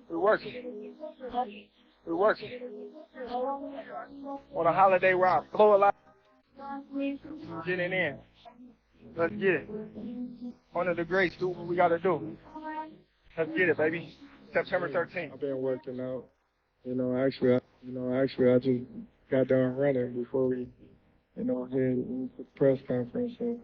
We're working. We're working. On a holiday where I blow a lot. Get it in. Let's get it. One of the greats do what we gotta do. Let's get it, baby. September 13th. I've been working out. Actually, I just got done running before we, head into the press conference. So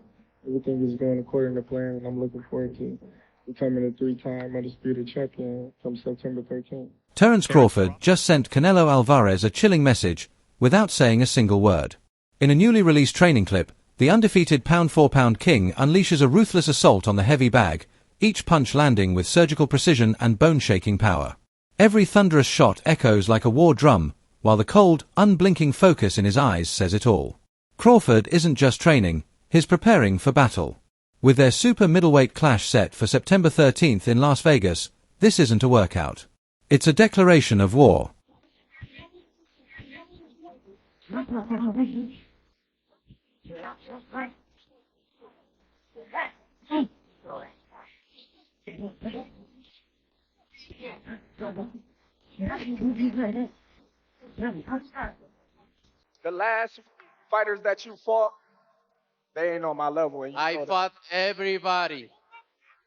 everything is going according to plan, and I'm looking forward to becoming a 3-time undisputed champion come September 13th. Terence Crawford just sent Canelo Alvarez a chilling message without saying a single word. In a newly released training clip, the undefeated pound-for-pound king unleashes a ruthless assault on the heavy bag, each punch landing with surgical precision and bone-shaking power. Every thunderous shot echoes like a war drum, while the cold, unblinking focus in his eyes says it all. Crawford isn't just training, he's preparing for battle. With their super middleweight clash set for September 13th in Las Vegas, this isn't a workout. It's a declaration of war. The last fighters that you fought, they ain't on my level. And I fought everybody.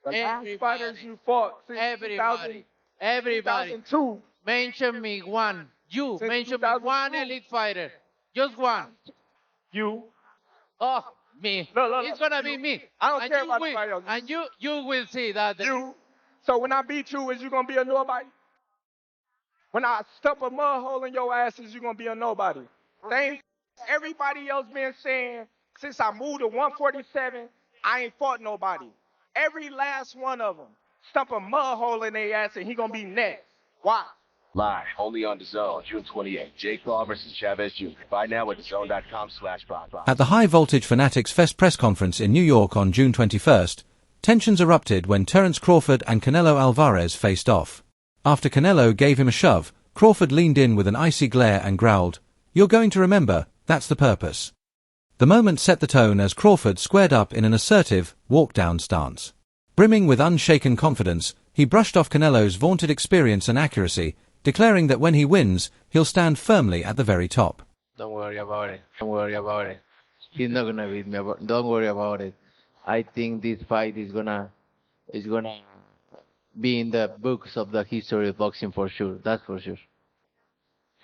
The last fighters you fought since Everybody. 2002. Mention me one. You Since mention me 2002. one elite fighter. Just one. You. Oh, me. Look, It's gonna be me. I don't And care you about will- anybody else. And you will see that. You. So when I beat you, is you gonna be a nobody? When I stump a mud hole in your ass, is you gonna be a nobody? Same. Everybody else been saying since I moved to 147, I ain't fought nobody. Every last one of them stump a mud hole in their ass, and he gonna be next. Why? Live, only on DAZN, June 28th. Jake Paul versus Chavez Jr. Buy now at DAZN.com/box. At the High Voltage Fanatics Fest press conference in New York on June 21st, tensions erupted when Terence Crawford and Canelo Alvarez faced off. After Canelo gave him a shove, Crawford leaned in with an icy glare and growled, "You're going to remember, that's the purpose." The moment set the tone as Crawford squared up in an assertive, walk-down stance. Brimming with unshaken confidence, he brushed off Canelo's vaunted experience and accuracy, declaring that when he wins, he'll stand firmly at the very top. Don't worry about it. Don't worry about it. He's not gonna beat me. Don't worry about it. I think this fight is gonna be in the books of the history of boxing for sure. That's for sure.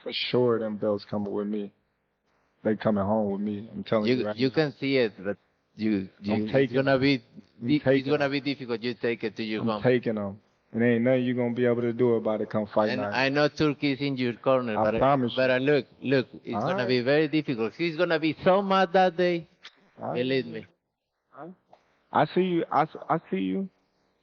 For sure, them belts coming with me. They coming home with me. I'm telling you right You now. can see it, but it's gonna be difficult. You take it to your I'm home. taking them. And ain't nothing you gonna be able to do about it come fight And night. I know Turkey is in your corner, I promise you. but look, it's All gonna right. be very difficult. He's gonna be so mad that day. All right. Believe me. I see you. I see you.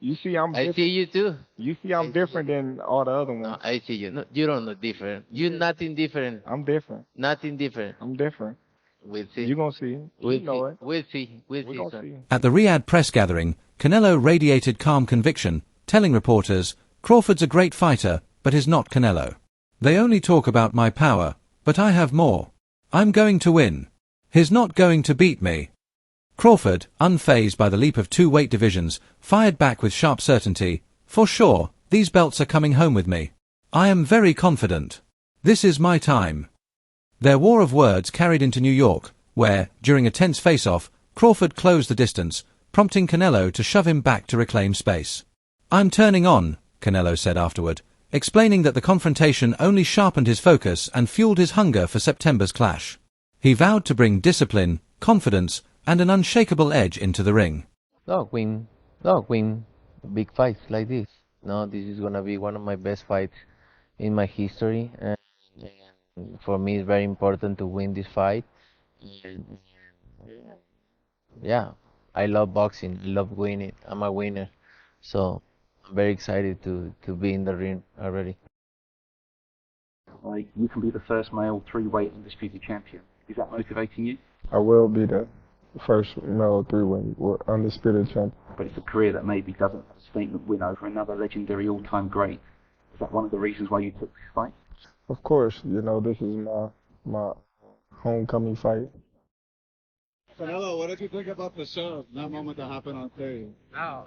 You see I'm I different. see you too. You see I'm different than all the other ones. No, I see you. No, you don't look different. You're nothing different. I'm different. Nothing different. I'm different. We'll see. You gonna see it. We'll You know see. it. We'll see. We'll We see. gonna son. see it. At the Riyadh press gathering, Canelo radiated calm conviction, telling reporters, "Crawford's a great fighter, but is not Canelo. They only talk about my power, but I have more. I'm going to win. He's not going to beat me." Crawford, unfazed by the leap of 2 weight divisions, fired back with sharp certainty, "For sure, these belts are coming home with me. I am very confident. This is my time." Their war of words carried into New York, where, during a tense face-off, Crawford closed the distance, prompting Canelo to shove him back to reclaim space. "I'm turning on," Canelo said afterward, explaining that the confrontation only sharpened his focus and fueled his hunger for September's clash. He vowed to bring discipline, confidence, and an unshakable edge into the ring. Dog win big fights like this. No, this is gonna be one of my best fights in my history, and for me it's very important to win this fight. And, yeah, I love boxing. I love winning. I'm a winner, so I'm very excited to be in the ring already. Like, you can be the first male 3-weight undisputed champion. Is that motivating you? I will be the first male 3-weight undisputed champion. But it's a career that maybe doesn't have a statement win over another legendary all-time great. Is that one of the reasons why you took this fight? Of course, this is my homecoming fight. Canelo, what did you think about the show? That moment that happened on stage. Now,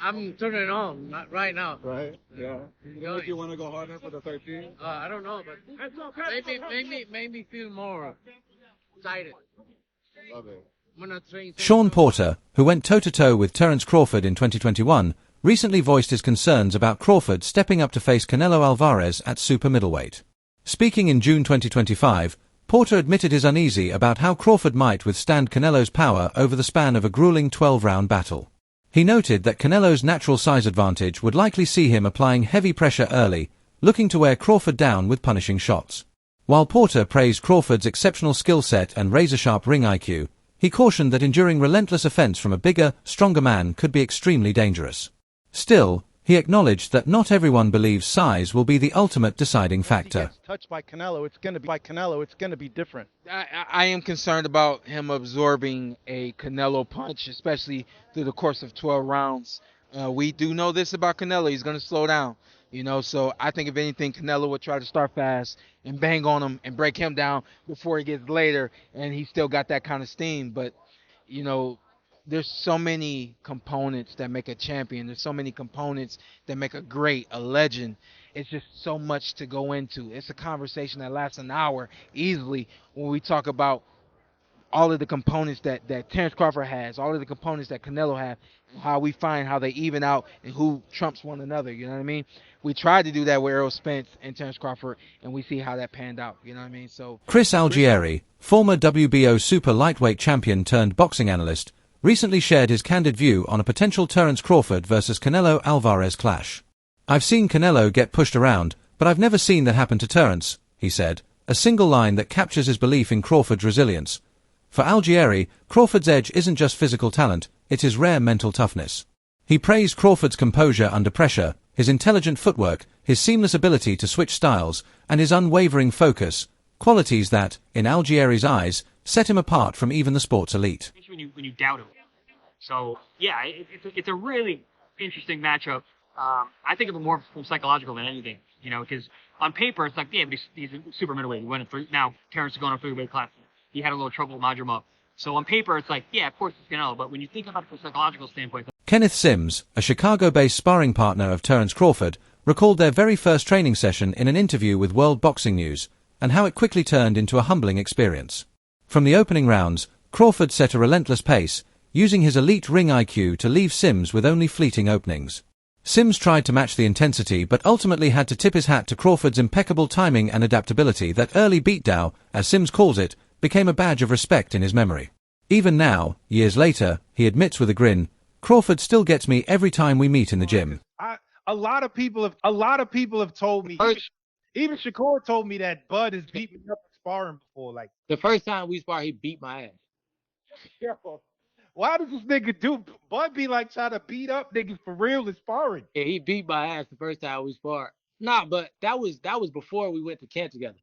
I'm turning it on right now. Right? Yeah. You think you want to go harder for the 13? I don't know, but made me feel more excited. Love it. When I train. Shawn Porter, who went toe-to-toe with Terence Crawford in 2021, recently voiced his concerns about Crawford stepping up to face Canelo Alvarez at super middleweight. Speaking in June 2025, Porter admitted his uneasy about how Crawford might withstand Canelo's power over the span of a grueling 12-round battle. He noted that Canelo's natural size advantage would likely see him applying heavy pressure early, looking to wear Crawford down with punishing shots. While Porter praised Crawford's exceptional skill set and razor-sharp ring IQ, he cautioned that enduring relentless offense from a bigger, stronger man could be extremely dangerous. Still, he acknowledged that not everyone believes size will be the ultimate deciding factor. If he gets touched by Canelo, it's going to be different. I am concerned about him absorbing a Canelo punch, especially through the course of 12 rounds. We do know this about Canelo. He's going to slow down, so I think if anything, Canelo would try to start fast and bang on him and break him down before he gets later, and he still got that kind of steam. But, there's so many components that make a champion. There's so many components that make a great, a legend. It's just so much to go into. It's a conversation that lasts an hour easily when we talk about all of the components that Terence Crawford has, all of the components that Canelo has, how we find how they even out and who trumps one another, you know what I mean? We tried to do that with Errol Spence and Terence Crawford, and we see how that panned out, you know what I mean? So Chris Algieri, former WBO super lightweight champion turned boxing analyst, recently shared his candid view on a potential Terence Crawford versus Canelo Alvarez clash. "I've seen Canelo get pushed around, but I've never seen that happen to Terence," he said, a single line that captures his belief in Crawford's resilience. For Algieri, Crawford's edge isn't just physical talent, it's his rare mental toughness. He praised Crawford's composure under pressure, his intelligent footwork, his seamless ability to switch styles, and his unwavering focus, qualities that, in Algieri's eyes, set him apart from even the sport's elite. When you doubt him. So, yeah, it's a really interesting matchup. I think of it more from psychological than anything, because on paper, it's like, yeah, but he's a super middleweight. He went now Terence is going on a three-weight class. He had a little trouble with Majramov. So on paper, it's like, yeah, of course it's Canelo. But when you think about it from a psychological standpoint. Kenneth Sims, a Chicago-based sparring partner of Terence Crawford, recalled their very first training session in an interview with World Boxing News, and how it quickly turned into a humbling experience. From the opening rounds, Crawford set a relentless pace, using his elite ring IQ to leave Sims with only fleeting openings. Sims tried to match the intensity but ultimately had to tip his hat to Crawford's impeccable timing and adaptability. That early beatdown, as Sims calls it, became a badge of respect in his memory. Even now, years later, he admits with a grin, "Crawford still gets me every time we meet in the gym." A lot of people have told me, even Shakur told me that Bud has beat me up in sparring before. Like The first time we sparred, he beat my ass. yo, why does this nigga do? Bud be like trying to beat up niggas for real in sparring. Yeah, he beat my ass the first time we sparred. Nah, but that was before we went to camp together.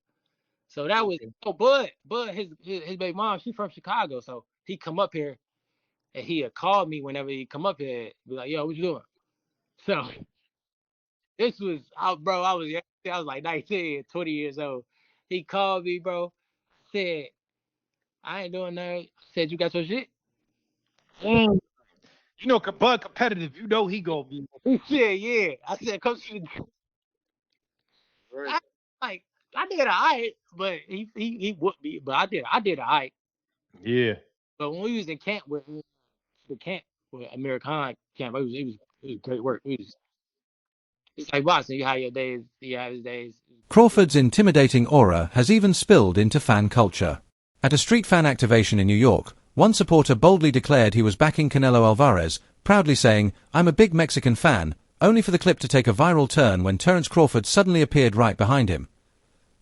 So that was Bud, his baby mom, she's from Chicago, so he come up here and he had called me whenever he come up here, be like, "Yo, what you doing?" So this was I was like 19, 20 years old. He called me, bro, said, "I ain't doing nothing." Said, "You got your shit?" You know, Bud competitive. You know he gonna be. He said, "Yeah." I said, "Come see." I did alright, but he whooped me. But I did alright. Yeah. But when we was in camp with Amir Khan camp, it was great work. It's like boxing. You have your days, you have his days. Crawford's intimidating aura has even spilled into fan culture. At a street fan activation in New York, one supporter boldly declared he was backing Canelo Alvarez, proudly saying, "I'm a big Mexican fan," only for the clip to take a viral turn when Terence Crawford suddenly appeared right behind him.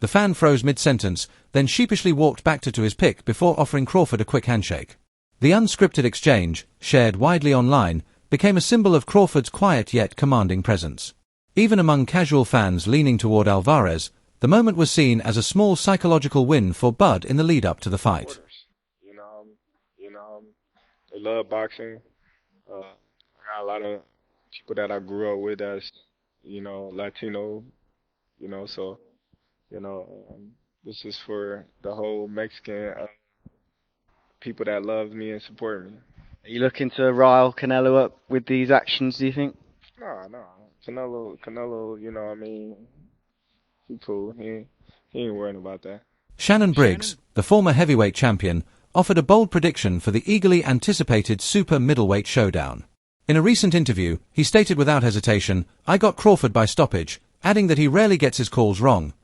The fan froze mid-sentence, then sheepishly walked back to his pick before offering Crawford a quick handshake. The unscripted exchange, shared widely online, became a symbol of Crawford's quiet yet commanding presence. Even among casual fans leaning toward Alvarez, the moment was seen as a small psychological win for Bud in the lead-up to the fight. They love boxing. I got a lot of people that I grew up with as, Latino, so, this is for the whole Mexican people that love me and support me. Are you looking to rile Canelo up with these actions, do you think? No. Canelo, you know what I mean? He cool. He ain't worrying about that. Shannon Briggs, the former heavyweight champion, offered a bold prediction for the eagerly anticipated super middleweight showdown. In a recent interview, he stated without hesitation, "I got Crawford by stoppage," adding that he rarely gets his calls wrong.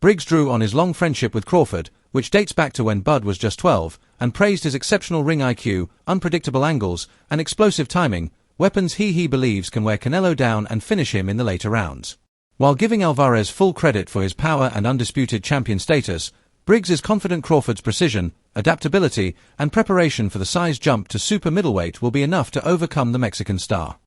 Briggs drew on his long friendship with Crawford, which dates back to when Bud was just 12, and praised his exceptional ring IQ, unpredictable angles, and explosive timing, weapons he believes can wear Canelo down and finish him in the later rounds. While giving Alvarez full credit for his power and undisputed champion status, Briggs is confident Crawford's precision, adaptability, and preparation for the size jump to super middleweight will be enough to overcome the Mexican star.